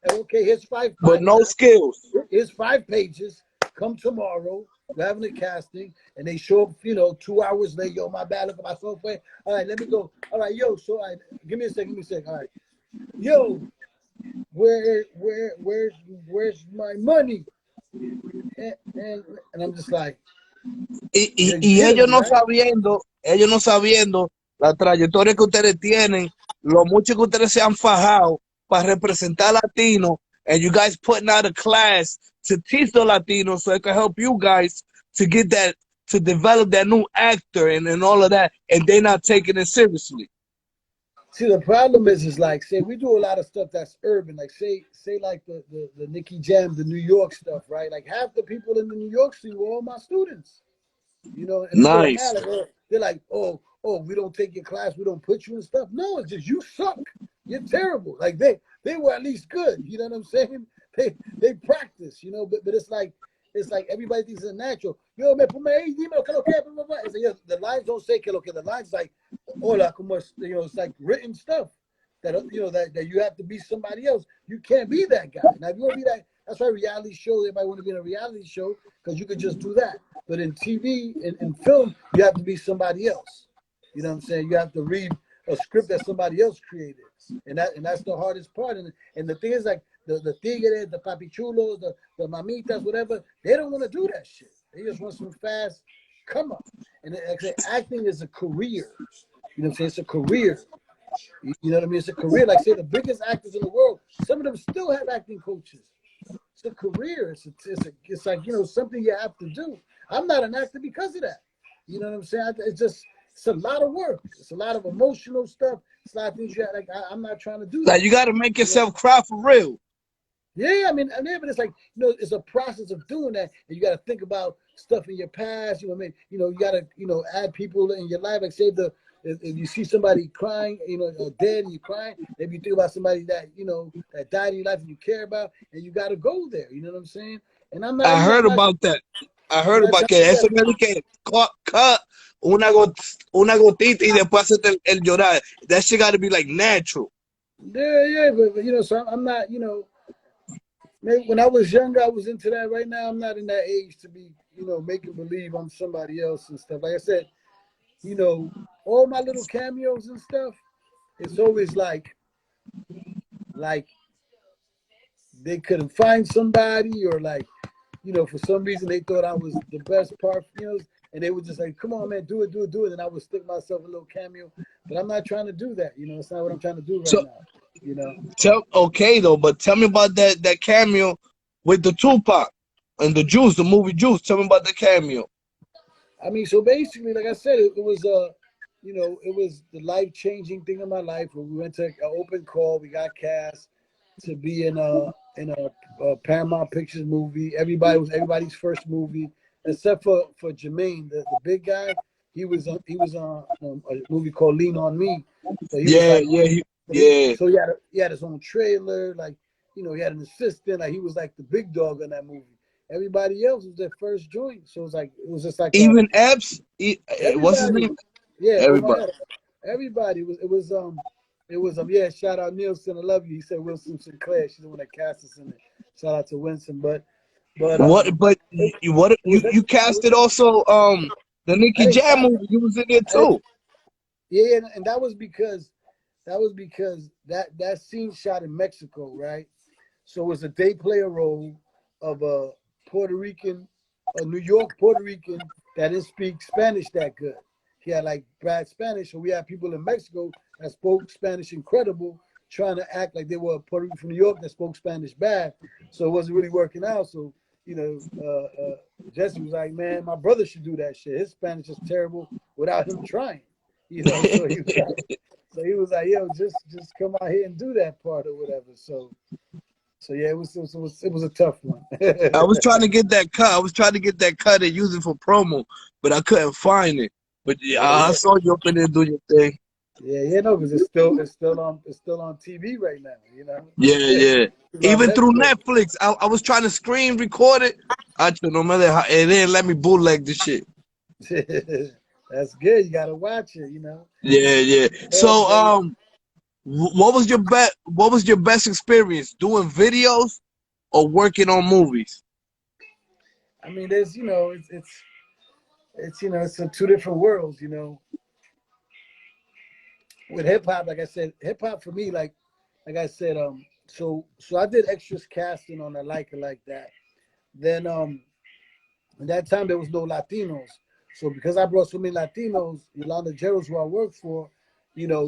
And okay, here's But no skills. here's 5 pages. Come tomorrow. We're having a casting, and they show up, 2 hours later. Yo, my bad, look at my software. All right, let me go. All right, yo, so give me a second. All right, yo, where's my money? And I'm just like, you Y kidding me, right? ellos no sabiendo la trayectoria que ustedes tienen, lo mucho que ustedes se han fajado para representar latinos, and you guys putting out a class to teach the Latinos so it can help you guys to get that, to develop that new actor and all of that, and they're not taking it seriously. See, the problem is like, say we do a lot of stuff that's urban, like say like the Nicky Jam, the New York stuff, right? Like half the people in the New York scene were all my students. And people are Nice. mad. Like, they're like, we don't take your class, we don't put you in stuff. No, it's just you suck. You're terrible. Like they were at least good. You know what I'm saying? They practice. But it's like everybody thinks it's natural. Yo, me ponme ahí, dime lo que lo que. It's like, the lines don't say que lo que. The lines like, hola, como it's like written stuff that that you have to be somebody else. You can't be that guy. Now, if you want to be that, that's why reality shows. Everybody want to be in a reality show because you could just do that. But in TV and film, you have to be somebody else. You know what I'm saying? You have to read a script that somebody else created, and that's the hardest part. And the thing is, like the tigres, the papichulos, the mamitas, whatever, they don't want to do that shit. They just want some fast come up. And like I say, acting is a career. You know what I'm saying? It's a career. You know what I mean? It's a career. Like say the biggest actors in the world, some of them still have acting coaches. It's a career. It's like something you have to do. I'm not an actor because of that. You know what I'm saying? It's a lot of work. It's a lot of emotional stuff. It's a lot of things you have, like I'm not trying to do Like that. you got to make yourself cry for real. Yeah, but it's like it's a process of doing that, and you got to think about stuff in your past. You got to add people in your life. Like say if you see somebody crying, dead, and you're crying, maybe you think about somebody that that died in your life and you care about, and you got to go there. You know what I'm saying? And I'm not, I I'm heard not, about that. I I'm heard not about trying to que do eso that. me di que cut una gotita y después hacerte el llorar. That shit got to be like natural. Yeah, but so I'm not, maybe when I was younger, I was into that. Right now, I'm not in that age to be, making believe I'm somebody else and stuff. Like I said, all my little cameos and stuff, it's always like they couldn't find somebody, or like, for some reason they thought I was the best part, and they would just like, come on, man, do it. And I would stick myself a little cameo. But I'm not trying to do that. It's not what I'm trying to do right So now. You know. okay though, but tell me about that cameo with the Tupac and the Juice, the movie Juice. Tell me about the cameo. So basically, like I said, it was it was the life-changing thing in my life where we went to an open call. We got cast to be in a Paramount Pictures movie. Everybody was everybody's first movie, except for Jermaine, the big guy. He was on a movie called Lean on Me, so he was Yeah, like, yeah, yeah. so he had his own trailer, like he had an assistant, like he was like the big dog in that movie. Everybody else was their first joint, so it was just like Even Epps, what's his everybody, name? yeah, oh my Everybody. god, everybody it was yeah. Shout out Nielsen, I love you. He said Wilson Sinclair, she's the one that cast us in it. Shout out to Winston, but What? But what? it was You casted also the I Nicky didn't Jam cast movie. You was in it I didn't, too. yeah, and that was because that scene shot in Mexico, right? So it was a day player role of a Puerto Rican a New York Puerto Rican that didn't speak Spanish that good. He had like bad Spanish, so we had people in Mexico that spoke Spanish incredible, trying to act like they were Puerto Rican from New York that spoke Spanish bad. So it wasn't really working out. So you know, Jesse was like, "Man, my brother should do that shit. His Spanish is terrible without him trying." You know, he was like, "Yo, just come out here and do that part or whatever." So yeah, it was a tough one. I was trying to get that cut. I was trying to get that cut and use it for promo, but I couldn't find it. But yeah, Yeah, I yeah, saw you up in there doing your thing. yeah. No, because it's still on TV right now. You know, Yeah, yeah. it's on Even through Netflix. Netflix, I was trying to screen record it. I no matter how it didn't let me bootleg the shit. That's good. You gotta watch it. You know, Yeah, yeah. yeah, So man. what was your best? What was your best experience doing videos or working on movies? I mean, there's it's two different worlds. With hip hop, like I said, hip hop for me, like I said, so I did extras casting on a like that. Then at that time there was no Latinos. So because I brought so many Latinos, Yolanda Gerald's who I worked for,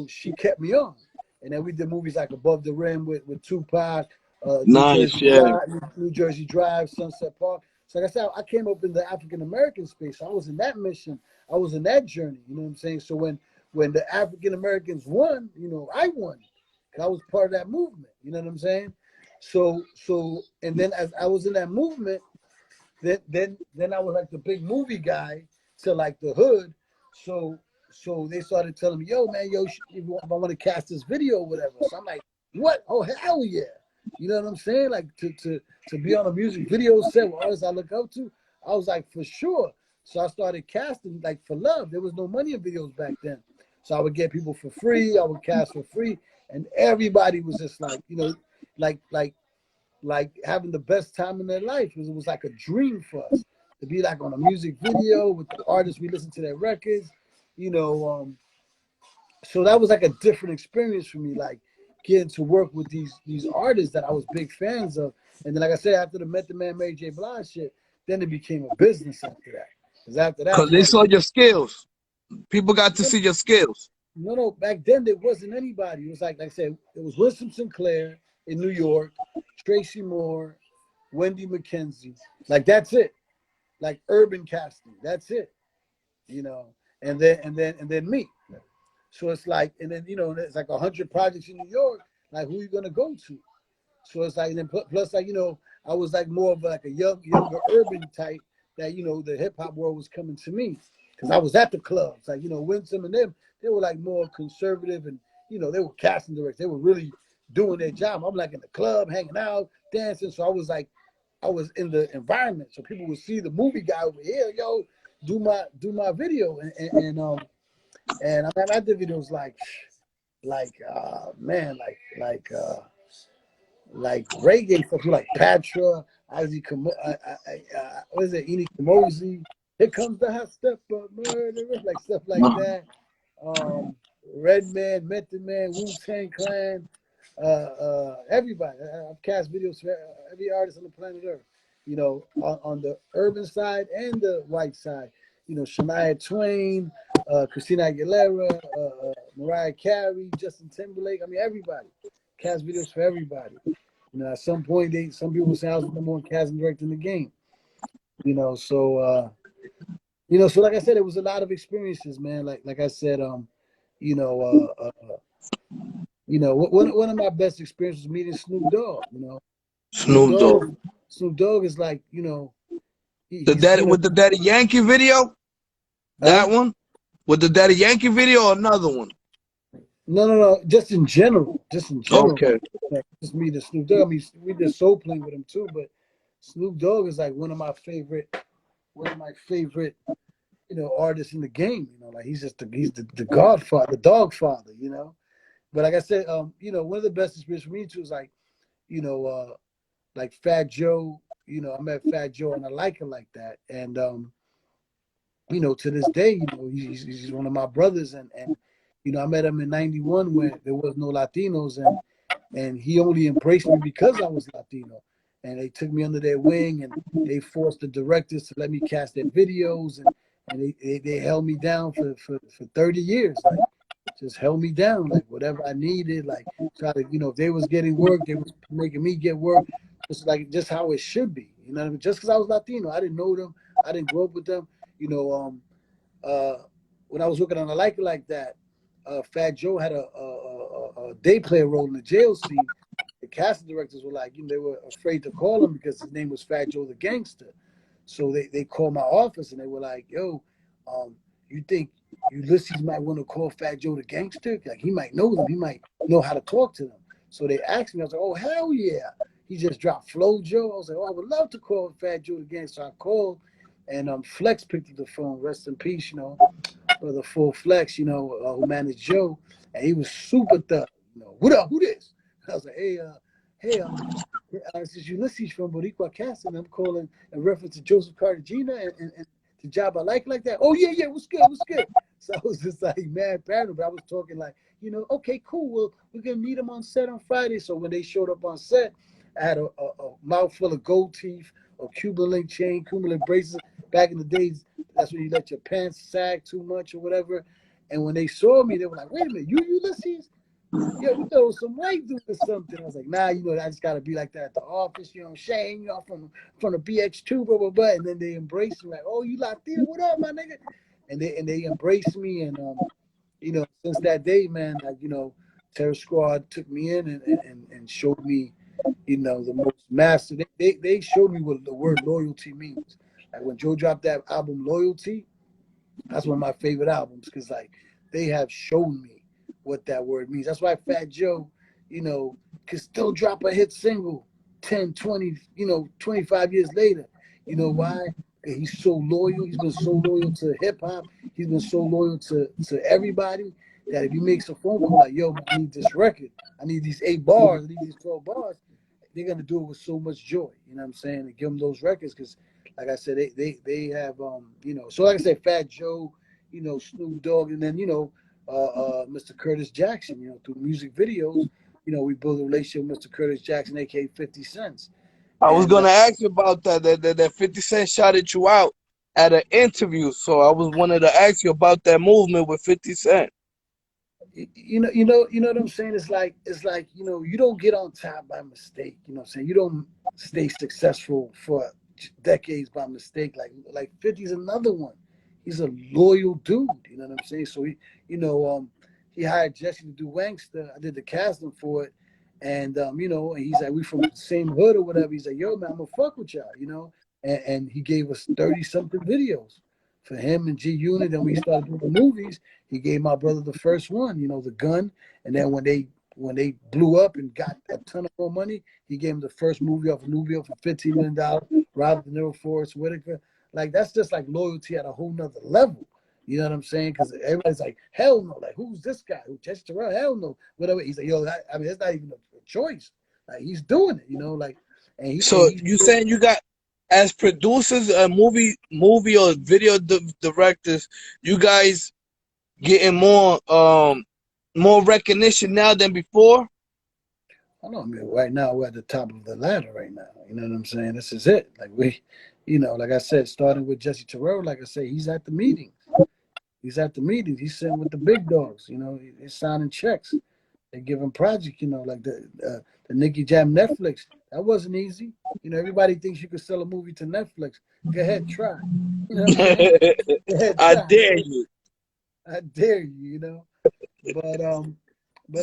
she kept me on. And then we did movies like Above the Rim with Tupac, New Nice, Jersey yeah. Drive, New Jersey Drive, Sunset Park. So like I said, I came up in the African American space. So I was in that mission. I was in that journey. You know what I'm saying? So when the African Americans won, I won. 'Cause I was part of that movement. You know what I'm saying? So and then as I was in that movement, then I was like the big movie guy to like the hood. So they started telling me, yo, man, if I want to cast this video or whatever. So I'm like, what? Oh hell yeah. You know what I'm saying? Like to be on a music video set with artists I look up to, I was like, for sure. So I started casting like for love. There was no money in videos back then. So I would get people for free, I would cast for free, and everybody was just like, like having the best time in their life. It was like a dream for us to be like on a music video with the artists. We listen to their records, you know. So that was like a different experience for me, like getting to work with these artists that I was big fans of. And then, like I said, after the Method Man, Mary J. Blige shit, then it became a business after that. Because after that, I Cause they started saw getting. your skills. People got to see your skills. No. Back then there wasn't anybody. It was like I said, it was Winston Sinclair in New York, Tracy Moore, Wendy McKenzie. Like that's it. Like urban casting. That's it. You know. And then me. So it's like, and then it's like 100 projects in New York. Like who are you gonna go to? So it's like, and then plus like I was like more of like a younger urban type that the hip hop world was coming to me because I was at the clubs. Like Winsome and them, they were like more conservative and they were casting directors. They were really doing their job. I'm like in the club, hanging out, dancing. So I was like, I was in the environment, so people would see the movie guy over here, yo, do my video, and I did videos man, like reggae stuff like Patra, Isaac, what is it, Eni Kamosi, Here Comes the Hot Step of Murder, like stuff like that. Um, Redman, Method Man, Wu Tang Clan, everybody. I've cast videos for every artist on the planet Earth. On the urban side and the white side. Shania Twain, Christina Aguilera, Mariah Carey, Justin Timberlake. I mean, everybody. Cast videos for everybody. At some point, some people say I was the number one casting director in the game. So like I said, it was a lot of experiences, man. Like I said, you know, one of my best experiences was meeting Snoop Dogg. Snoop Snoop Dogg. Dogg, Snoop Dogg is like, The he's daddy with the Daddy Yankee video. huh? That one with the Daddy Yankee video or another one. No, just in general, Okay. like just meeting Snoop Dogg. I mean, we did Soul Plane with him too, but Snoop Dogg is like one of my favorite artists in the game. Like he's the Godfather, the Dog Father. But like I said, one of the best experiences for me too is like, you know, like Fat Joe. I met Fat Joe and I like him like that. And to this day, he's one of my brothers. And I met him in '91 when there was no Latinos, and he only embraced me because I was Latino. and they took me under their wing, and they forced the directors to let me cast their videos, and they held me down for 30 years, like just held me down, like whatever I needed, like try to, if they was getting work, they was making me get work, just how it should be, what I mean? Just because I was Latino, I didn't know them, I didn't grow up with them, uh, when I was working on a like that, Fat Joe had a day player role in the jail scene. The casting directors were like, they were afraid to call him because his name was Fat Joe the Gangster. So they called my office and they were like, yo, you think Ulysses might want to call Fat Joe the Gangster? Like, he might know them. He might know how to talk to them. So they asked me. I was like, oh, hell yeah. He just dropped Flo Joe. I was like, oh, I would love to call Fat Joe the Gangster. So I called, and Flex picked up the phone. Rest in peace, brother Full Flex, who managed Joe. And he was super thug. What up? Who this? I was like, hey, this is Ulysses from Boricua Casting. I'm calling in reference to Joseph Cartagena and the job I like that. Oh, yeah, what's good, what's good? So I was just like, man, paranoid, but I was talking like, okay, cool. Well, we're going to meet them on set on Friday. So when they showed up on set, I had a mouthful of gold teeth, a Cuban link chain, Cuban link braces. Back in the days, that's when you let your pants sag too much or whatever. And when they saw me, they were like, wait a minute, you Ulysses? Yo, we thought it was some white dude or something. I was like, nah, I just gotta be like that at the office, Shane, from the BX2, blah, blah, blah. And then they embraced me like, oh, you Latino, what up, my nigga? And they embraced me, and since that day, man, like, Terror Squad took me in and showed me, the most master. They showed me what the word loyalty means. Like when Joe dropped that album Loyalty, that's one of my favorite albums because like they have shown me what that word means. That's why Fat Joe, can still drop a hit single 10, 20, 25 years later. You know why? He's so loyal. He's been so loyal to hip hop. He's been so loyal to everybody that if he makes a phone call like, yo, man, I need this record. I need these 8 bars. I need these 12 bars. They're gonna do it with so much joy. You know what I'm saying? And give them those records because like I said, they have so like I said, Fat Joe, Snoop Dogg, and then Mr. Curtis Jackson, through music videos, we build a relationship with Mr. Curtis Jackson, aka 50 Cents, I was and gonna ask you about that 50 Cent shouted you out at an interview, so I was wanted to ask you about that movement with 50 Cent. what I'm saying. It's like you don't get on top by mistake. You know what I'm saying. You don't stay successful for decades by mistake. Like 50's another one. He's a loyal dude. You know what I'm saying. So he hired Jesse to do Wangster. I did the casting for it, and and he's like, we from the same hood or whatever. He's like, yo man, I'm gonna fuck with y'all. And he gave us 30 something videos for him and G Unit. Then we started doing movies. He gave my brother the first one, The Gun. And then when they blew up and got a ton of more money, he gave him the first movie off of Nubia for $15 million. Robert De Niro, Forrest Whitaker. Like that's just like loyalty at a whole nother level. You know what I'm saying? Because everybody's like, hell no. Like, who's this guy? Who Jesse Terrell? Hell no. Whatever. He's like, yo, I mean, it's not even a choice. Like, he's doing it, like, and So he's you saying you got as producers, movie or video directors, you guys getting more recognition now than before? I know. I mean, right now we're at the top of the ladder. Right now, you know what I'm saying. This is it. Like like I said, starting with Jesse Terrero. Like I said, he's at the meetings. He's at the meetings. He's sitting with the big dogs. He's signing checks. They give him projects. Like the Nicky Jam Netflix. That wasn't easy. Everybody thinks you could sell a movie to Netflix. Go ahead, try. You know what I'm saying? Go ahead, I try. dare you. I dare you. But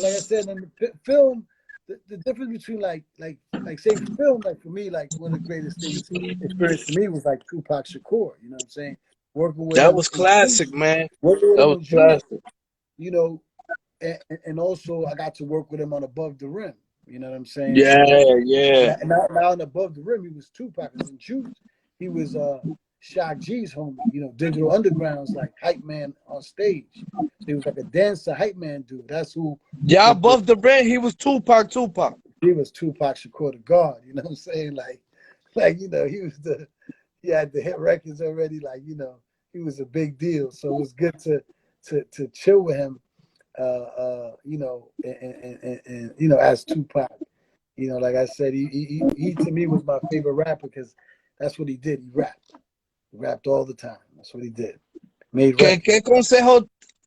like I said, in the film, the difference between like say film, like for me, like one of the greatest things experience for me was like Tupac Shakur. You know what I'm saying? Working with That him was in classic, Juice, man. working with That him was in Juice, classic. you know, and also I got to work with him on Above the Rim. You know what I'm saying? Yeah, So yeah. now on Above the Rim, he was Tupac. Because in Juice, he was Shock G's homie. Digital Underground's like hype man on stage. So he was like a dancer hype man dude. That's who Yeah, was the above the rim, he was Tupac. he was Tupac Shakur the God. You know what I'm saying? He had the hit records already. He was a big deal. So it was good to chill with him. And as Tupac. You know, like I said, he to me was my favorite rapper because that's what he did. He rapped. He rapped all the time. That's what he did. Made ¿Qué, records.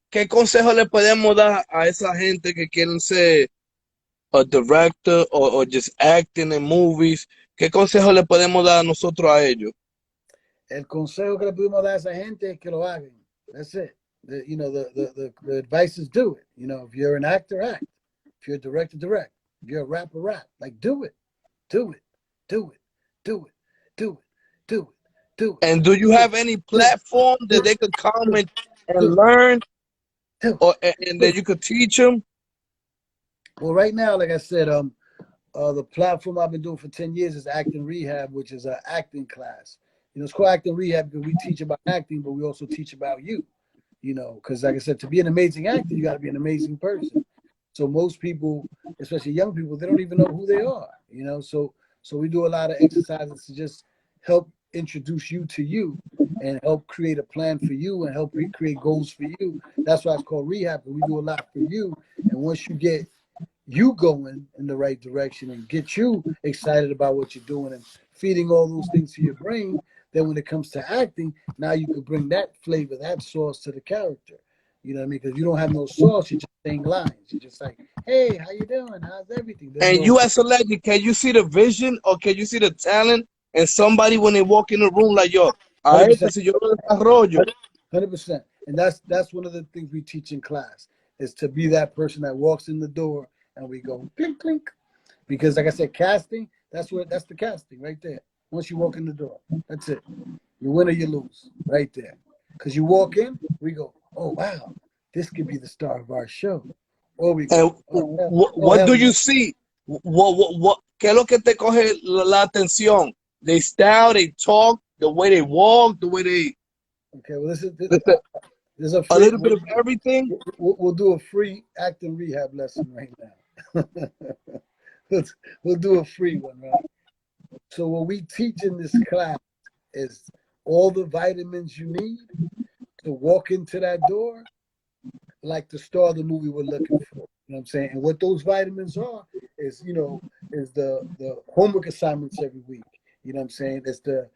qué consejo le podemos dar a esa gente que quieren ser a director or just acting in movies? ¿Qué consejo le podemos dar a nosotros a ellos? El consejo que le pudimos dar a esa gente es que lo hagan. That's it. You know, the advice is do it. You know, if you're an actor, act. If you're a director, direct. If you're a rapper, rap. Like, do it. Do it. Do it. Do it. Do it. Do it. Do it. And do you Do have it. any Do platform that it. they could come Do it. and Do it. learn, Do or and it. that you could teach them? Well, right now, like I said, the platform I've been doing for 10 years is Acting Rehab, which is an acting class. You know, it's called Acting Rehab because we teach about acting, but we also teach about you. You know, because like I said, to be an amazing actor, you got to be an amazing person. So most people, especially young people, they don't even know who they are. You know, so we do a lot of exercises to just help introduce you to you and help create a plan for you and help create goals for you. That's why it's called rehab. We do a lot for you, and once you get you going in the right direction and get you excited about what you're doing and feeding all those things to your brain, then when it comes to acting, now you can bring that flavor, that sauce to the character. You know what I mean? Because you don't have no sauce, you're just saying lines. You're just like, hey, how you doing? How's everything? There's And no you as a legend, can you see the vision or can you see the talent and somebody when they walk in the room like, yo, a este 100%. si yo lo desarrollo? 100%. And that's one of the things we teach in class is to be that person that walks in the door and we go clink clink. Because like I said, casting, that's the casting right there. Once you walk in the door, that's it. You win or you lose right there. Because you walk in, we go, oh wow, this could be the star of our show. Or we go, And oh what hell do you no. see? ¿Qué es lo que te coge la atención? They style, they talk, the way they walk, the way they, Okay, well this is this is there's a a free little bit of everything. we'll do a free acting rehab lesson right now. We'll do a free one, right? So what we teach in this class is all the vitamins you need to walk into that door like the star of the movie we're looking for. You know what I'm saying? And what those vitamins are is, is the homework assignments every week. You know what I'm saying? It's the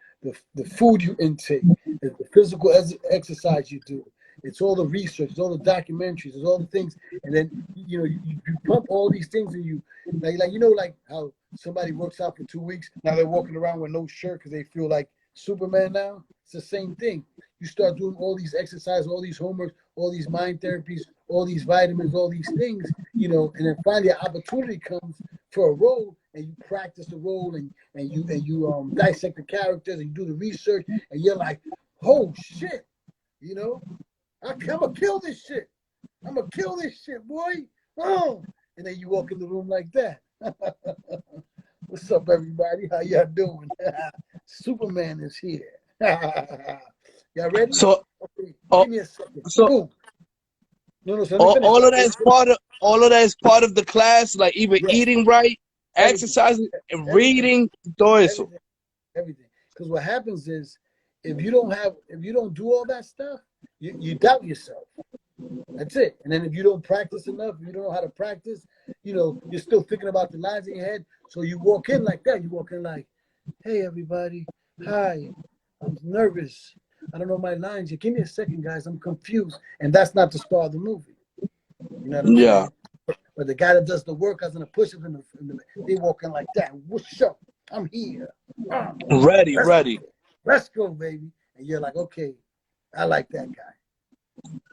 food you intake, it's the physical exercise you do. It's all the research, it's all the documentaries, it's all the things. And then, you pump all these things in you. Like how somebody works out for 2 weeks. Now they're walking around with no shirt because they feel like Superman now. It's the same thing. You start doing all these exercises, all these homeworks, all these mind therapies, all these vitamins, all these things, and then finally an opportunity comes for a role and you practice the role and you dissect the characters and you do the research and you're like, oh shit, I'm gonna kill this shit. I'm gonna kill this shit, boy. Oh, and then you walk in the room like that. What's up, everybody? How y'all doing? Superman is here. Y'all ready? So, Okay, uh, give me a second. so Boom. No, so let me finish. all of that is part of the class, like even Yes, eating right, everything, exercising, and everything, reading, todo eso. everything, everything. Because what happens is, if you don't do all that stuff, you doubt yourself. That's it. And then if you don't practice enough, if you don't know how to practice, you're still thinking about the lines in your head. So you walk in like that. You walk in like, hey, everybody. Hi. I'm nervous. I don't know my lines. You give me a second, guys. I'm confused. And that's not the star of the movie. You know what I'm Yeah, saying? But the guy that does the work as in the push-ups they walk in like that. What's up? I'm here. Ah, ready, let's ready. let's go, baby. And you're like, okay, I like that guy.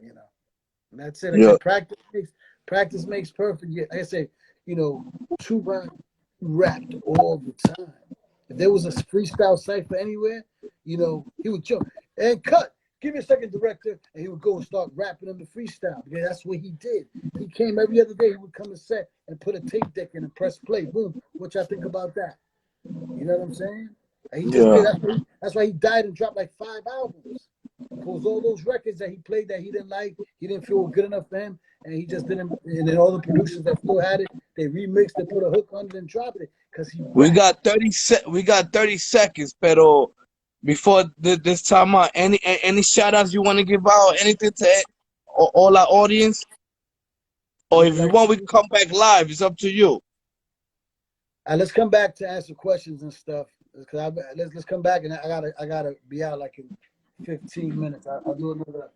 You know. And that's it. Like I Yeah, said, practice makes perfect. Yeah, like I say, Tupac rapped all the time. If there was a freestyle cipher anywhere, he would jump and cut. Give me a second, director, and he would go and start rapping on the freestyle because that's what he did. He came every other day. He would come to set and put a tape deck in and press play. Boom. What y'all think about that? You know what I'm saying? And he just did. yeah. That's why he died and dropped like 5 albums. Because all those records that he played that he didn't like, he didn't feel good enough for him, and he just didn't. And then all the producers that still had it, they remixed it, put a hook on it, and dropped it because he We rapped. got 30 seconds, pero before this time out, any shout outs you want to give out, anything to all our audience, I or would if you like want, we can come back live. It's up to you. let's come back to answer questions and stuff. Cause let's come back, and I gotta be out like in 15 minutes. I'll do another